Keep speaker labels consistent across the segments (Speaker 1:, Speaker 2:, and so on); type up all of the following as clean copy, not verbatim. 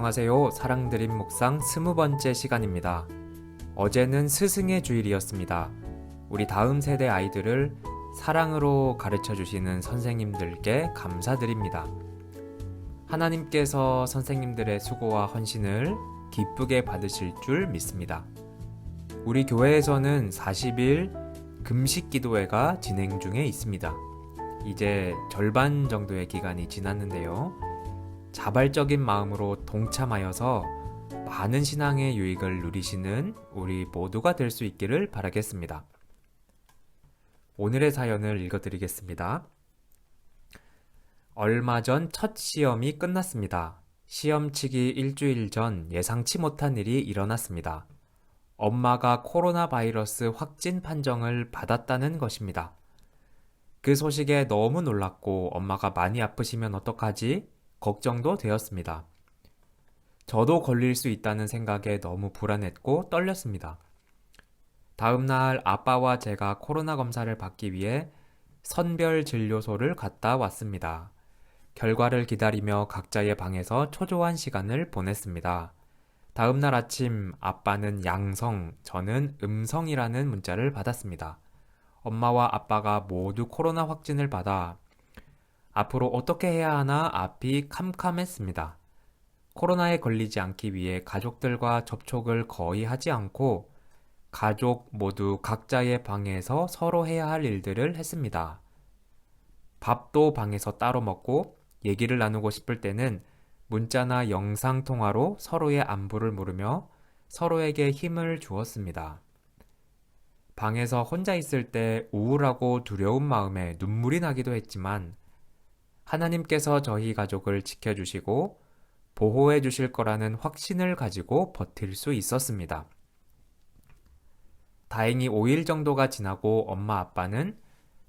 Speaker 1: 안녕하세요. 사랑드림 묵상 20번째 시간입니다. 어제는 스승의 주일이었습니다. 우리 다음 세대 아이들을 사랑으로 가르쳐 주시는 선생님들께 감사드립니다. 하나님께서 선생님들의 수고와 헌신을 기쁘게 받으실 줄 믿습니다. 우리 교회에서는 40일 금식 기도회가 진행 중에 있습니다. 이제 절반 정도의 기간이 지났는데요. 자발적인 마음으로 동참하여서 많은 신앙의 유익을 누리시는 우리 모두가 될 수 있기를 바라겠습니다. 오늘의 사연을 읽어드리겠습니다. 얼마 전 첫 시험이 끝났습니다. 시험 치기 일주일 전 예상치 못한 일이 일어났습니다. 엄마가 코로나 바이러스 확진 판정을 받았다는 것입니다. 그 소식에 너무 놀랐고 엄마가 많이 아프시면 어떡하지? 걱정도 되었습니다. 저도 걸릴 수 있다는 생각에 너무 불안했고 떨렸습니다. 다음 날 아빠와 제가 코로나 검사를 받기 위해 선별진료소를 갔다 왔습니다. 결과를 기다리며 각자의 방에서 초조한 시간을 보냈습니다. 다음 날 아침 아빠는 양성, 저는 음성이라는 문자를 받았습니다. 엄마와 아빠가 모두 코로나 확진을 받아 앞으로 어떻게 해야 하나 앞이 캄캄했습니다. 코로나에 걸리지 않기 위해 가족들과 접촉을 거의 하지 않고 가족 모두 각자의 방에서 서로 해야 할 일들을 했습니다. 밥도 방에서 따로 먹고 얘기를 나누고 싶을 때는 문자나 영상통화로 서로의 안부를 물으며 서로에게 힘을 주었습니다. 방에서 혼자 있을 때 우울하고 두려운 마음에 눈물이 나기도 했지만 하나님께서 저희 가족을 지켜주시고 보호해 주실 거라는 확신을 가지고 버틸 수 있었습니다. 다행히 5일 정도가 지나고 엄마 아빠는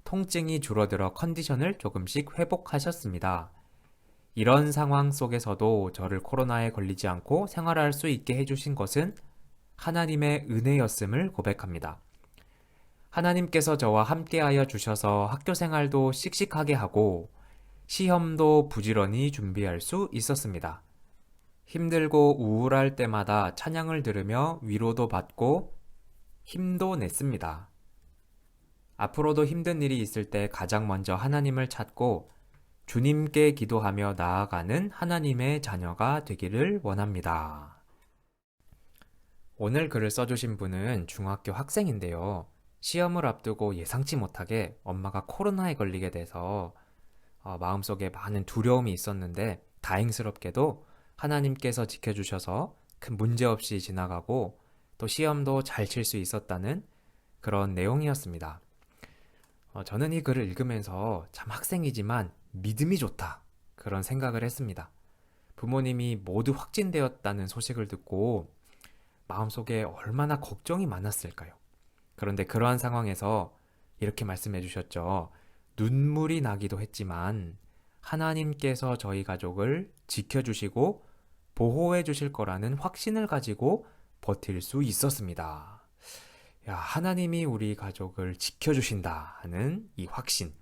Speaker 1: 통증이 줄어들어 컨디션을 조금씩 회복하셨습니다. 이런 상황 속에서도 저를 코로나에 걸리지 않고 생활할 수 있게 해주신 것은 하나님의 은혜였음을 고백합니다. 하나님께서 저와 함께하여 주셔서 학교 생활도 씩씩하게 하고 시험도 부지런히 준비할 수 있었습니다. 힘들고 우울할 때마다 찬양을 들으며 위로도 받고 힘도 냈습니다. 앞으로도 힘든 일이 있을 때 가장 먼저 하나님을 찾고 주님께 기도하며 나아가는 하나님의 자녀가 되기를 원합니다. 오늘 글을 써주신 분은 중학교 학생인데요. 시험을 앞두고 예상치 못하게 엄마가 코로나에 걸리게 돼서 마음속에 많은 두려움이 있었는데 다행스럽게도 하나님께서 지켜주셔서 큰 문제 없이 지나가고 또 시험도 잘 칠 수 있었다는 그런 내용이었습니다. 저는 이 글을 읽으면서 참 학생이지만 믿음이 좋다 그런 생각을 했습니다. 부모님이 모두 확진되었다는 소식을 듣고 마음속에 얼마나 걱정이 많았을까요? 그런데 그러한 상황에서 이렇게 말씀해 주셨죠. 눈물이 나기도 했지만 하나님께서 저희 가족을 지켜주시고 보호해 주실 거라는 확신을 가지고 버틸 수 있었습니다. 야, 하나님이 우리 가족을 지켜주신다 하는 이 확신.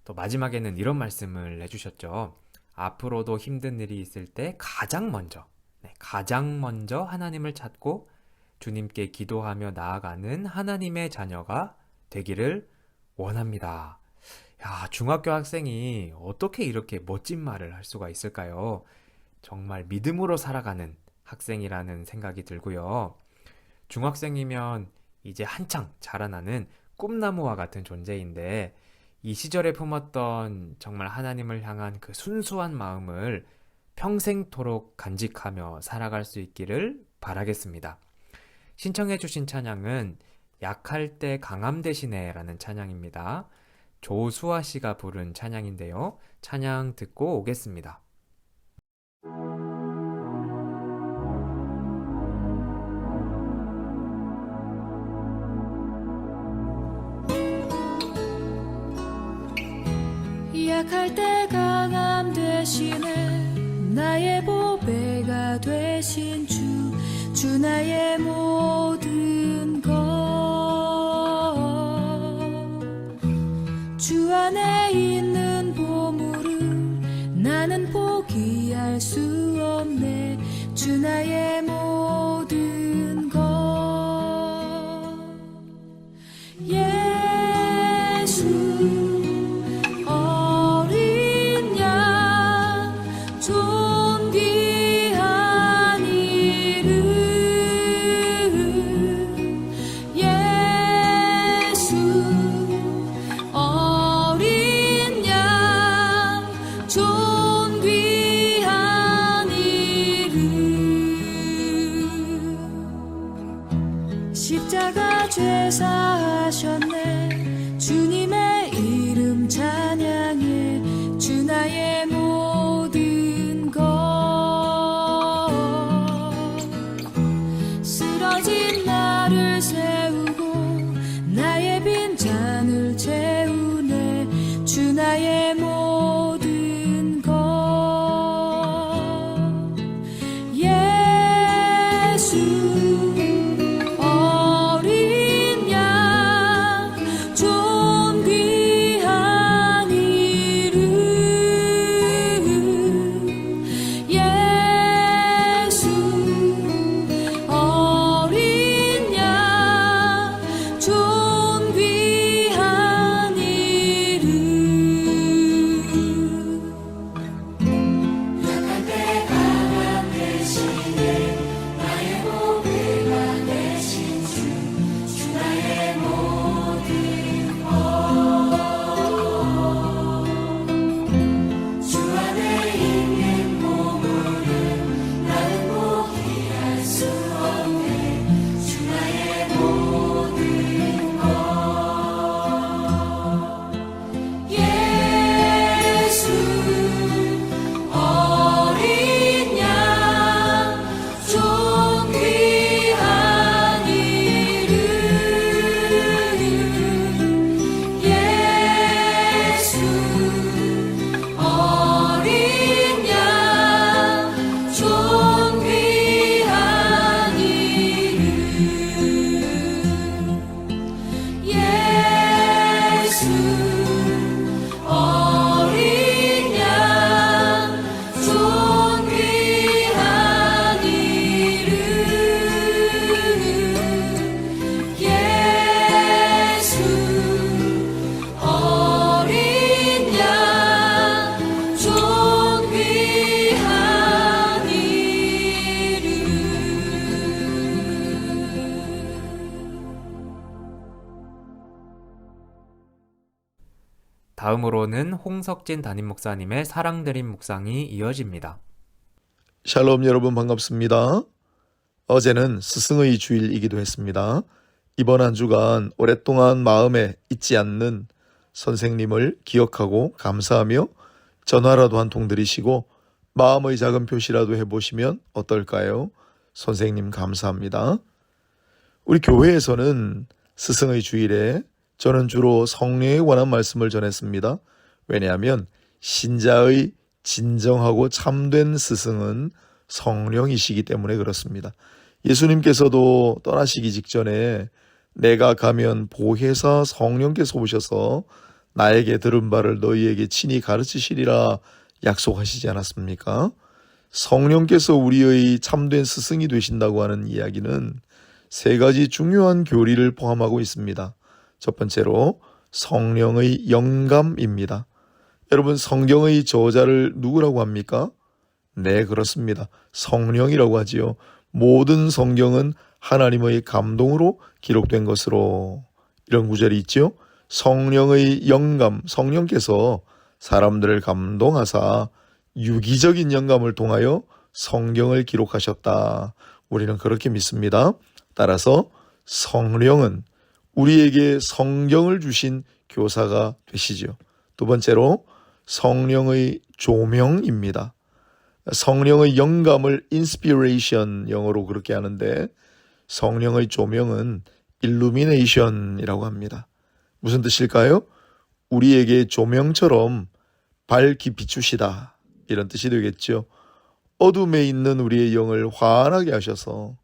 Speaker 1: 또 마지막에는 이런 말씀을 해주셨죠. 앞으로도 힘든 일이 있을 때 가장 먼저 하나님을 찾고 주님께 기도하며 나아가는 하나님의 자녀가 되기를 원합니다. 야, 중학교 학생이 어떻게 이렇게 멋진 말을 할 수가 있을까요? 정말 믿음으로 살아가는 학생이라는 생각이 들고요. 중학생이면 이제 한창 자라나는 꿈나무와 같은 존재인데 이 시절에 품었던 정말 하나님을 향한 그 순수한 마음을 평생토록 간직하며 살아갈 수 있기를 바라겠습니다. 신청해 주신 찬양은 약할 때 강함 대신에 라는 찬양입니다. 조수아 씨가 부른 찬양인데요. 찬양 듣고 오겠습니다.
Speaker 2: 약할 때 강함 대신에 나의 보배가 되신 주 나의 모든 것 주 안에 있는 보물을 나는 포기할 수 나의 모든 것 예수 어린 양 존귀한 이름 예수 어린 양 존귀한 이름 십자가 죄사하셨네 주님의 이름 찬양해 주 나의 모든 것 쓰러진 나를 세우고 나의 빈잔을 채우네 주 나의 모든 것 예수 어린 양 존귀한 이름 예수 어린 양 존귀한 이름 약할 때 강한 대신에 나의 보배가 되신 주 나의 모든 것 주 안에 있는 보물은 나는 포기할 수 없네 주 나의 모든 것 예수 어린 양 존귀한 이름 예수 어린 양 존귀한 이름 예수 어린 양 존귀한 이름 예수 어린 양 존귀한
Speaker 1: 다음으로는 홍석진 담임 목사님의 사랑드림 묵상이 이어집니다.
Speaker 3: 샬롬 여러분 반갑습니다. 어제는 스승의 주일이기도 했습니다. 이번 한 주간 오랫동안 마음에 잊지 않는 선생님을 기억하고 감사하며 전화라도 한 통 드리시고 마음의 작은 표시라도 해보시면 어떨까요? 선생님 감사합니다. 우리 교회에서는 스승의 주일에 저는 주로 성령에 관한 말씀을 전했습니다. 왜냐하면 신자의 진정하고 참된 스승은 성령이시기 때문에 그렇습니다. 예수님께서도 떠나시기 직전에 내가 가면 보혜사 성령께서 오셔서 나에게 들은 바를 너희에게 친히 가르치시리라 약속하시지 않았습니까? 성령께서 우리의 참된 스승이 되신다고 하는 이야기는 세 가지 중요한 교리를 포함하고 있습니다. 첫 번째로 성령의 영감입니다. 여러분 성경의 저자를 누구라고 합니까? 네, 그렇습니다. 성령이라고 하지요. 모든 성경은 하나님의 감동으로 기록된 것으로 이런 구절이 있죠. 성령의 영감, 성령께서 사람들을 감동하사 유기적인 영감을 통하여 성경을 기록하셨다. 우리는 그렇게 믿습니다. 따라서 성령은 우리에게 성경을 주신 교사가 되시죠. 두 번째로 성령의 조명입니다. 성령의 영감을 inspiration 영어로 그렇게 하는데 성령의 조명은 illumination이라고 합니다. 무슨 뜻일까요? 우리에게 조명처럼 밝히 비추시다 이런 뜻이 되겠죠. 어둠에 있는 우리의 영을 환하게 하셔서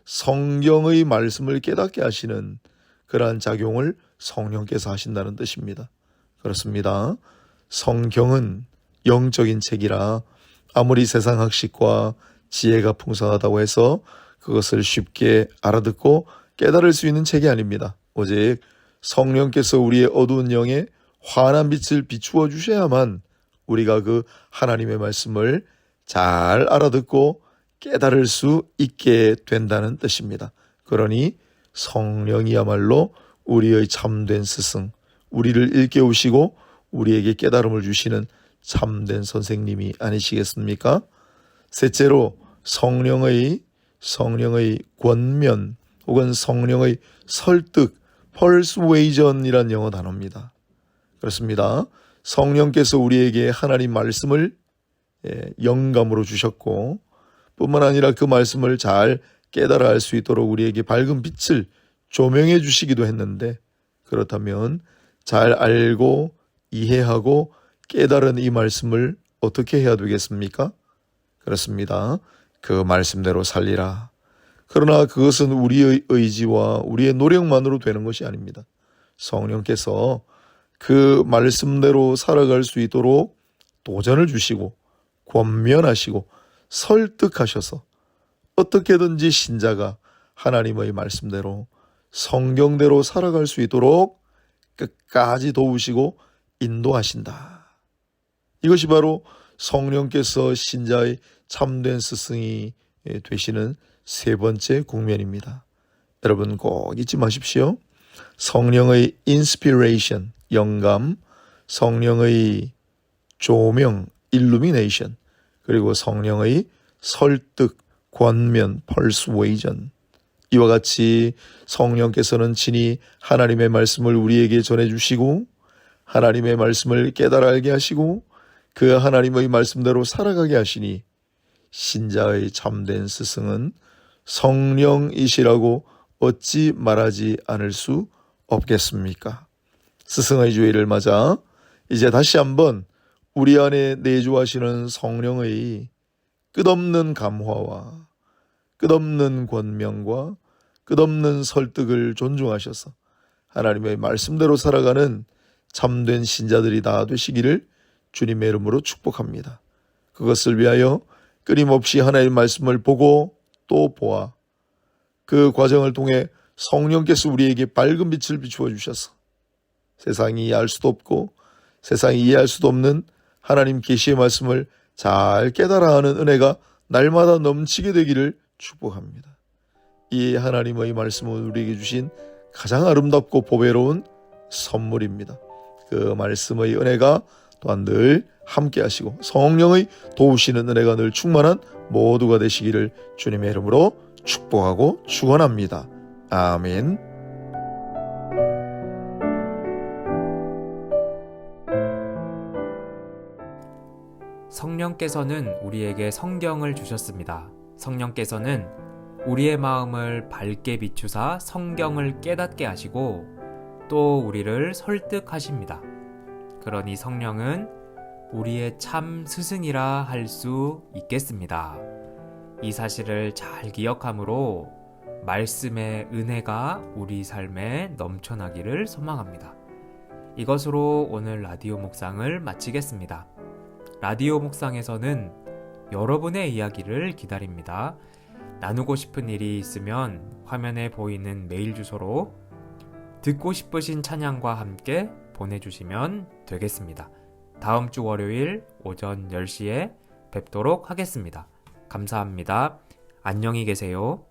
Speaker 3: 성경의 말씀을 깨닫게 하시는 그러한 작용을 성령께서 하신다는 뜻입니다. 그렇습니다. 성경은 영적인 책이라 아무리 세상 학식과 지혜가 풍성하다고 해서 그것을 쉽게 알아듣고 깨달을 수 있는 책이 아닙니다. 오직 성령께서 우리의 어두운 영에 환한 빛을 비추어 주셔야만 우리가 그 하나님의 말씀을 잘 알아듣고 깨달을 수 있게 된다는 뜻입니다. 그러니 성령이야말로 우리의 참된 스승, 우리를 일깨우시고 우리에게 깨달음을 주시는 참된 선생님이 아니시겠습니까? 셋째로 성령의 권면 혹은 성령의 설득, persuasion이란 영어 단어입니다. 그렇습니다. 성령께서 우리에게 하나님 말씀을 영감으로 주셨고 뿐만 아니라 그 말씀을 잘 깨달아 알 수 있도록 우리에게 밝은 빛을 조명해 주시기도 했는데, 그렇다면 잘 알고 이해하고 깨달은 이 말씀을 어떻게 해야 되겠습니까? 그렇습니다. 그 말씀대로 살리라. 그러나 그것은 우리의 의지와 우리의 노력만으로 되는 것이 아닙니다. 성령께서 그 말씀대로 살아갈 수 있도록 도전을 주시고 권면하시고 설득하셔서 어떻게든지 신자가 하나님의 말씀대로 성경대로 살아갈 수 있도록 끝까지 도우시고 인도하신다. 이것이 바로 성령께서 신자의 참된 스승이 되시는 세 번째 국면입니다. 여러분 꼭 잊지 마십시오. 성령의 inspiration, 영감, 성령의 조명, illumination, 그리고 성령의 설득, 권면, persuasion. 이와 같이 성령께서는 친히 하나님의 말씀을 우리에게 전해주시고 하나님의 말씀을 깨달아 알게 하시고 그 하나님의 말씀대로 살아가게 하시니 신자의 참된 스승은 성령이시라고 어찌 말하지 않을 수 없겠습니까? 스승의 주일을 맞아 이제 다시 한번 우리 안에 내주하시는 성령의 끝없는 감화와 끝없는 권명과 끝없는 설득을 존중하셔서 하나님의 말씀대로 살아가는 참된 신자들이 다 되시기를 주님의 이름으로 축복합니다. 그것을 위하여 끊임없이 하나님의 말씀을 보고 또 보아 그 과정을 통해 성령께서 우리에게 밝은 빛을 비추어 주셔서 세상이 알 수도 없고 세상이 이해할 수도 없는 하나님 계시의 말씀을 잘 깨달아 하는 은혜가 날마다 넘치게 되기를 축복합니다. 이 하나님의 말씀은 우리에게 주신 가장 아름답고 보배로운 선물입니다. 그 말씀의 은혜가 또한 늘 함께 하시고 성령의 도우시는 은혜가 늘 충만한 모두가 되시기를 주님의 이름으로 축복하고 축원합니다. 아멘.
Speaker 1: 성령께서는 우리에게 성경을 주셨습니다. 성령께서는 우리의 마음을 밝게 비추사 성경을 깨닫게 하시고 또 우리를 설득하십니다. 그러니 성령은 우리의 참 스승이라 할 수 있겠습니다. 이 사실을 잘 기억함으로 말씀의 은혜가 우리 삶에 넘쳐나기를 소망합니다. 이것으로 오늘 라디오 묵상을 마치겠습니다. 라디오 묵상에서는 여러분의 이야기를 기다립니다. 나누고 싶은 일이 있으면 화면에 보이는 메일 주소로 듣고 싶으신 찬양과 함께 보내주시면 되겠습니다. 다음 주 월요일 오전 10시에 뵙도록 하겠습니다. 감사합니다. 안녕히 계세요.